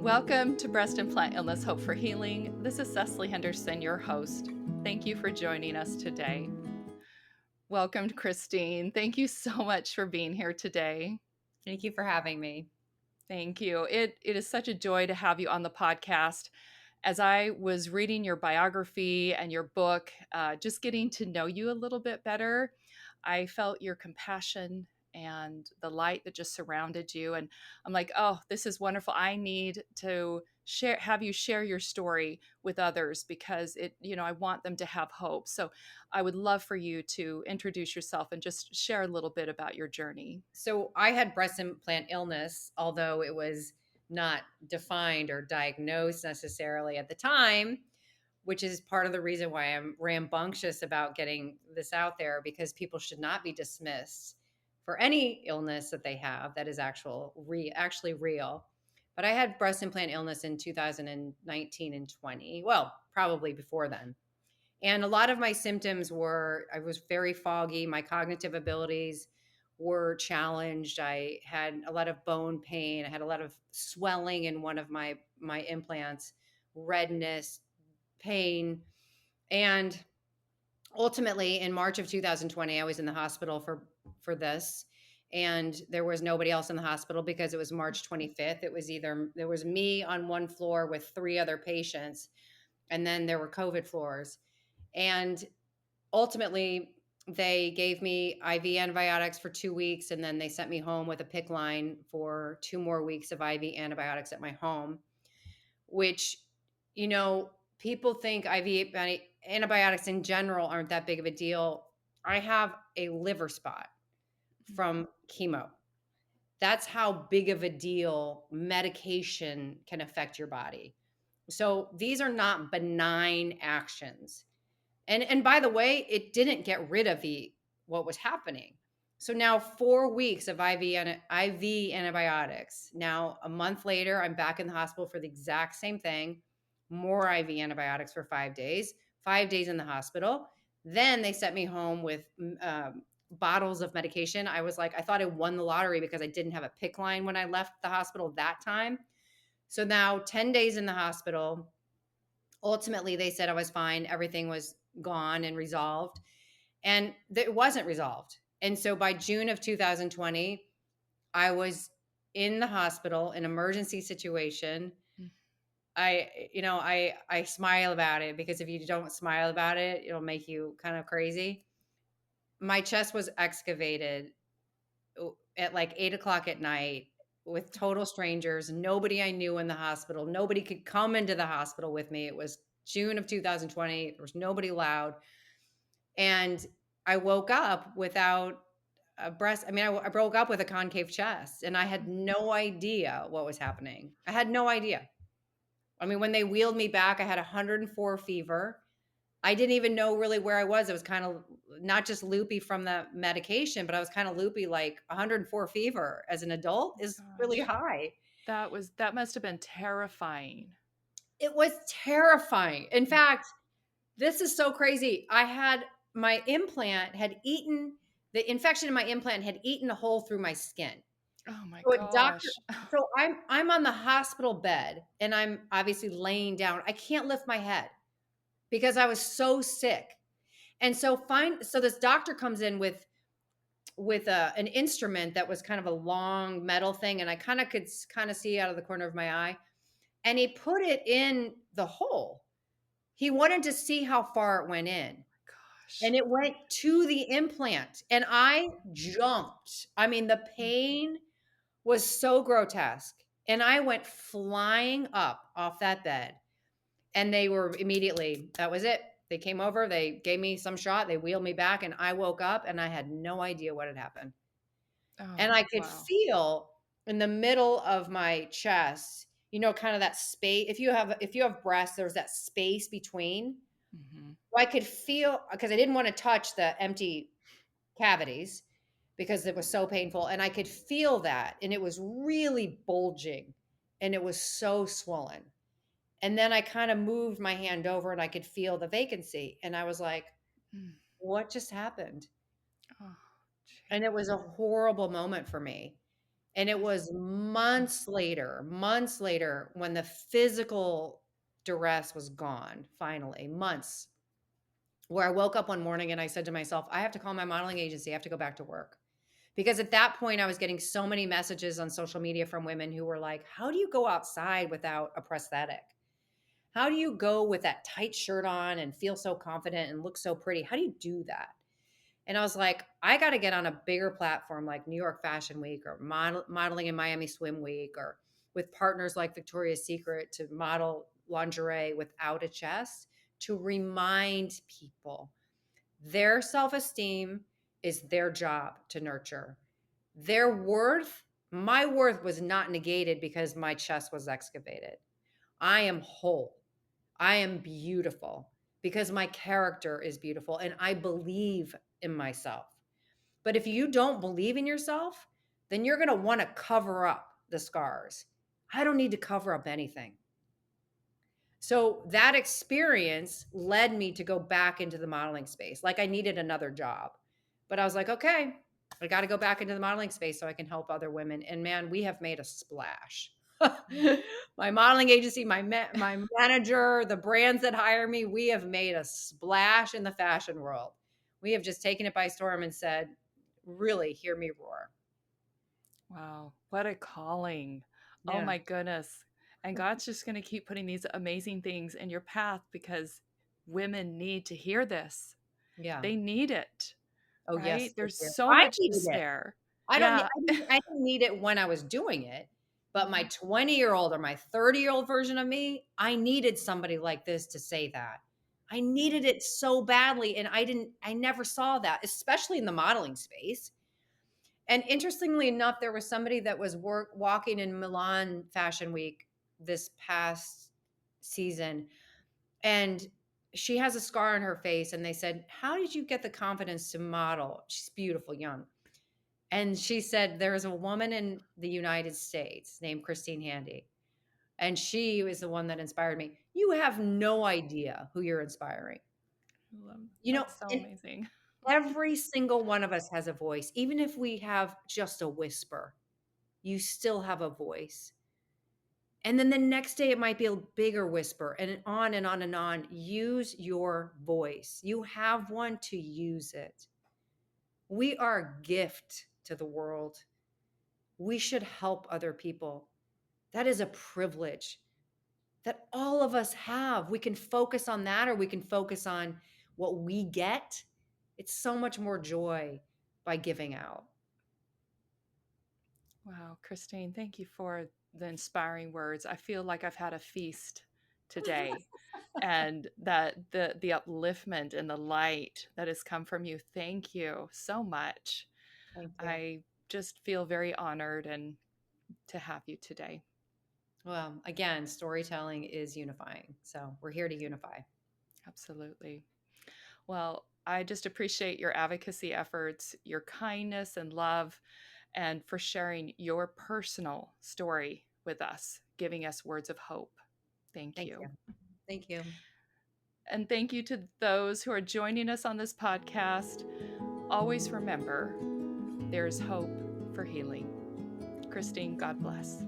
Welcome to Breast Implant Illness Hope for Healing. This is Cecily Henderson, your host. Thank you for joining us today. Welcome, Christine. Thank you so much for being here today. Thank you for having me. Thank you. It is such a joy to have you on the podcast. As I was reading your biography and your book, just getting to know you a little bit better, I felt your compassion and the light that just surrounded you. And I'm like, oh, this is wonderful. I need to have you share your story with others because I want them to have hope. So I would love for you to introduce yourself and just share a little bit about your journey. So I had breast implant illness, although it was not defined or diagnosed necessarily at the time, which is part of the reason why I'm rambunctious about getting this out there, because people should not be dismissed for any illness that they have that is actually real. But I had breast implant illness in 2019 and 20. Well, probably before then. And a lot of my symptoms were I was very foggy. My cognitive abilities were challenged. I had a lot of bone pain. I had a lot of swelling in one of my implants, redness, pain. And ultimately in March of 2020, I was in the hospital for this. And there was nobody else in the hospital because it was March 25th. There was me on one floor with three other patients, and then there were COVID floors. And ultimately, they gave me IV antibiotics for 2 weeks, and then they sent me home with a PICC line for 2 more weeks of IV antibiotics at my home, which, people think IV antibiotics in general aren't that big of a deal. I have a liver spot from chemo. That's how big of a deal medication can affect your body. So these are not benign actions. And by the way, it didn't get rid of what was happening. So now 4 weeks of IV antibiotics. Now a month later, I'm back in the hospital for the exact same thing. More IV antibiotics for 5 days. 5 days in the hospital. Then they sent me home with bottles of medication. I was like, I thought I won the lottery because I didn't have a PICC line when I left the hospital that time. So now 10 days in the hospital. Ultimately, they said I was fine. Everything was gone and resolved. And it wasn't resolved. And so by June of 2020, I was in the hospital, an emergency situation. I smile about it because if you don't smile about it, it'll make you kind of crazy. My chest was excavated at like 8 o'clock at night with total strangers, nobody I knew in the hospital. Nobody could come into the hospital with me. It was June of 2020. There was nobody allowed. And I woke up without a breast. I mean, I woke up with a concave chest and I had no idea what was happening. I had no idea. I mean, when they wheeled me back, I had 104 fever. I didn't even know really where I was. It was kind of not just loopy from the medication, but I was kind of loopy, like 104 fever as an adult is really Gosh, high. that must have been terrifying. It was terrifying. In fact, this is so crazy. The infection in my implant had eaten a hole through my skin. Oh my So a doctor, gosh. so I'm on the hospital bed and I'm obviously laying down. I can't lift my head because I was so sick. And so this doctor comes in with an instrument that was kind of a long metal thing, and I could see out of the corner of my eye, and he put it in the hole. He wanted to see how far it went in, Gosh. and it went to the implant, and I jumped. I mean, the pain was so grotesque, and I went flying up off that bed, and they were immediately, that was it. They came over, they gave me some shot, they wheeled me back, and I woke up and I had no idea what had happened. And Oh, I could wow. feel in the middle of my chest, kind of that space. If you have breasts, there's that space between. Mhm. Well, I could feel because I didn't want to touch the empty cavities because it was so painful. And I could feel that. And it was really bulging and it was so swollen. And then I kind of moved my hand over and I could feel the vacancy. And I was like, Mm. what just happened? Oh, And it gee. was a horrible moment for me. And it was months later when the physical duress was gone, finally, months, where I woke up one morning and I said to myself, I have to call my modeling agency. I have to go back to work. Because at that point, I was getting so many messages on social media from women who were like, how do you go outside without a prosthetic? How do you go with that tight shirt on and feel so confident and look so pretty? How do you do that? And I was like, I got to get on a bigger platform like New York Fashion Week or modeling in Miami Swim Week, or with partners like Victoria's Secret to model lingerie without a chest, to remind people their self esteem is their job to nurture. Their worth, my worth was not negated because my chest was excavated. I am whole. I am beautiful because my character is beautiful and I believe in myself. But if you don't believe in yourself, then you're going to want to cover up the scars. I don't need to cover up anything. So that experience led me to go back into the modeling space. Like I needed another job. But I was like, okay, I got to go back into the modeling space so I can help other women. And man, we have made a splash. My modeling agency, my manager, the brands that hire me, we have made a splash in the fashion world. We have just taken it by storm and said, really, hear me roar. Wow, what a calling. Oh Yeah. my goodness. And God's just going to keep putting these amazing things in your path because women need to hear this. Yeah. They need it, Oh, yes, right? they There's do. so I much needed it. despair. I don't nee Yeah. I didn't need it when I was doing it, but my Mhm. 20-year-old or my 30-year-old version of me, I needed somebody like this to say that. I Yeah. needed it so badly, and I never saw that, especially in the modeling space. And interestingly enough, there was somebody that was walking in Milan Fashion Week this past season, and she has a scar on her face, and they said, "How did you get the confidence to model?" She's beautiful, young. And she said, "There's a woman in the United States named Christine Handy, and she was the one that inspired me." You have no idea who you're inspiring. You know, That's so and amazing. every single one of us has a voice. Even if we have just a whisper, you still have a voice. And then the next day, it might be a bigger whisper, and on and on and on. Use your voice. You have one, to use it. We are a gift to the world. We should help other people. That is a privilege that all of us have. We can focus on that, or we can focus on what we get. It's so much more joy by giving out. Wow, Christine, thank you for the inspiring words. I feel like I've had a feast today, and that the upliftment and the light that has come from you. Thank you so much. Thank you. I just feel very honored and to have you today. Well, again, storytelling is unifying. So we're here to unify. Absolutely. Well, I just appreciate your advocacy efforts, your kindness and love, and for sharing your personal story with us, giving us words of hope. Thank Thank you. you. Thank you. And thank you to those who are joining us on this podcast. Always remember there's hope for healing. Christine, God bless.